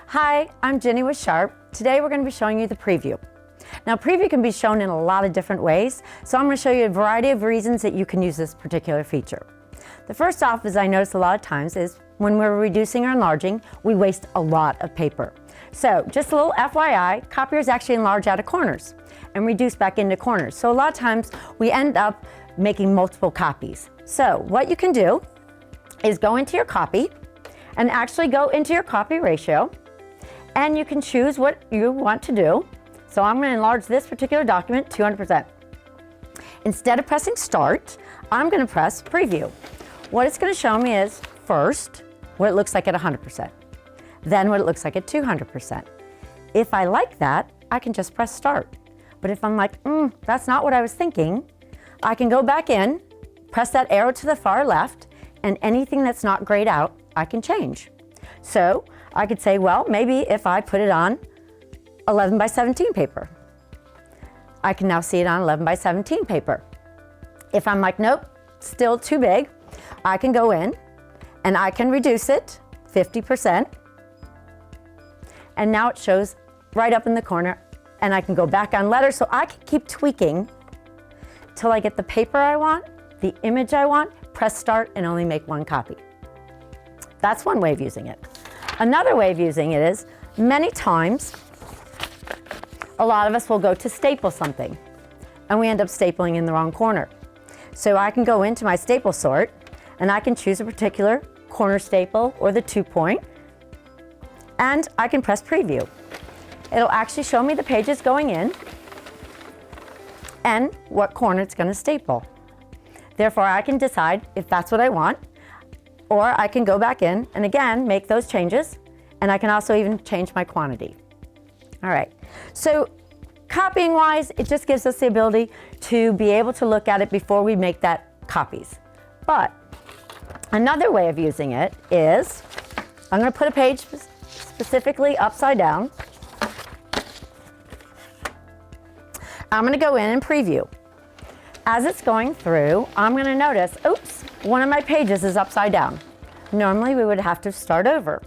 Hi, I'm Jenny with Sharp. Today we're going to be showing you the preview. Now, preview can be shown in a lot of different ways, so I'm going to show you a variety of reasons that you can use this particular feature. The first off, as I notice a lot of times, is when we're reducing or enlarging, we waste a lot of paper. So just a little FYI, copiers actually enlarge out of corners and reduce back into corners. So a lot of times we end up making multiple copies. So what you can do is go into your copy and actually go into your copy ratio, and you can choose what you want to do. So I'm going to enlarge this particular document 200%. Instead of pressing start, I'm going to press preview. What it's going to show me is first what it looks like at 100%, then what it looks like at 200%. If I like that, I can just press start. But if I'm like, that's not what I was thinking, I can go back in, press that arrow to the far left, and anything that's not grayed out, I can change. So I could say, well, maybe if I put it on 11 by 17 paper, I can now see it on 11 by 17 paper. If I'm like, nope, still too big, I can go in and I can reduce it 50%. And now it shows right up in the corner, and I can go back on letters, so I can keep tweaking till I get the paper I want, the image I want, press start, and only make one copy. That's one way of using it. Another way of using it is, many times, a lot of us will go to staple something, and we end up stapling in the wrong corner. So I can go into my staple sort, and I can choose a particular corner staple or the 2-point, and I can press preview. It'll actually show me the pages going in and what corner it's going to staple. Therefore, I can decide if that's what I want, or I can go back in and again make those changes, and I can also even change my quantity. All right, so copying wise, it just gives us the ability to be able to look at it before we make that copies. But another way of using it is, I'm going to put a page specifically upside down. I'm going to go in and preview. As it's going through, I'm going to notice, oops, one of my pages is upside down. Normally we would have to start over.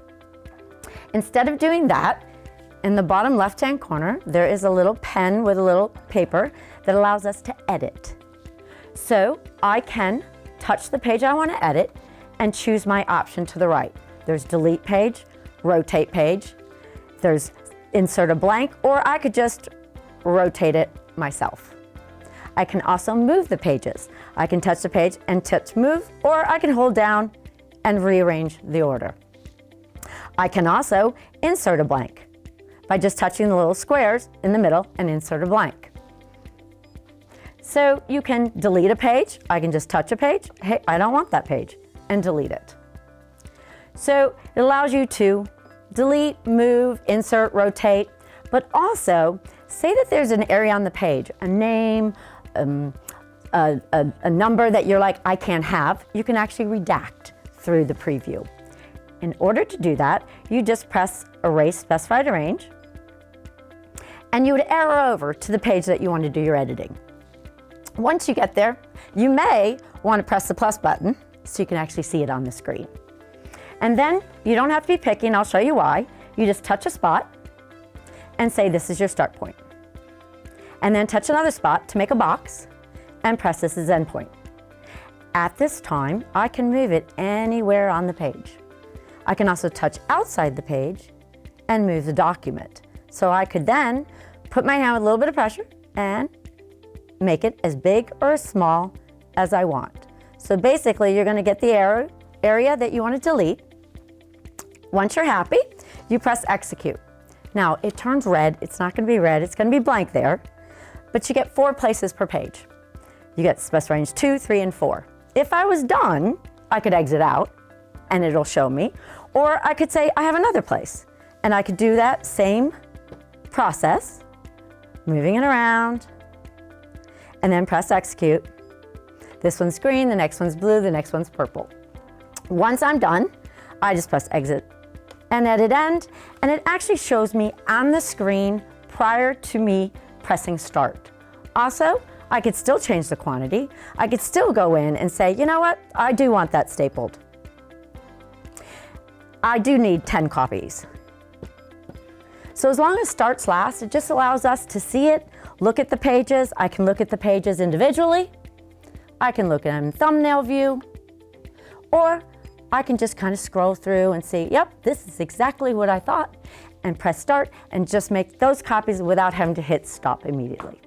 Instead of doing that, in the bottom left-hand corner, there is a little pen with a little paper that allows us to edit. So I can touch the page I want to edit and choose my option to the right. There's delete page, rotate page, there's insert a blank, or I could just rotate it myself. I can also move the pages. I can touch the page and touch move, or I can hold down and rearrange the order. I can also insert a blank by just touching the little squares in the middle and insert a blank. So you can delete a page. I can just touch a page. Hey, I don't want that page, and delete it. So it allows you to delete, move, insert, rotate, but also say that there's an area on the page, a name, a number that you're like, I can't have, you can actually redact through the preview. In order to do that, you just press Erase Specified Arrange, and you would arrow over to the page that you want to do your editing. Once you get there, you may want to press the plus button so you can actually see it on the screen. And then you don't have to be picky, and I'll show you why. You just touch a spot and say this is your start point. And then touch another spot to make a box and press this as end point. At this time, I can move it anywhere on the page. I can also touch outside the page and move the document. So I could then put my hand with a little bit of pressure and make it as big or as small as I want. So basically, you're going to get the area that you want to delete. Once you're happy, you press execute. Now, it turns red. It's not going to be red. It's going to be blank there. But you get 4 places per page. You get specified range 2, 3, and 4. If I was done, I could exit out and it'll show me. Or I could say I have another place. And I could do that same process, moving it around, and then press execute. This one's green, the next one's blue, the next one's purple. Once I'm done, I just press exit and edit end, and it actually shows me on the screen prior to me pressing start. Also, I could still change the quantity. I could still go in and say, you know what, I do want that stapled. I do need 10 copies. So as long as starts last, it just allows us to see it, look at the pages. I can look at the pages individually. I can look at them in thumbnail view, or I can just kind of scroll through and see, yep, this is exactly what I thought, and press start and just make those copies without having to hit stop immediately.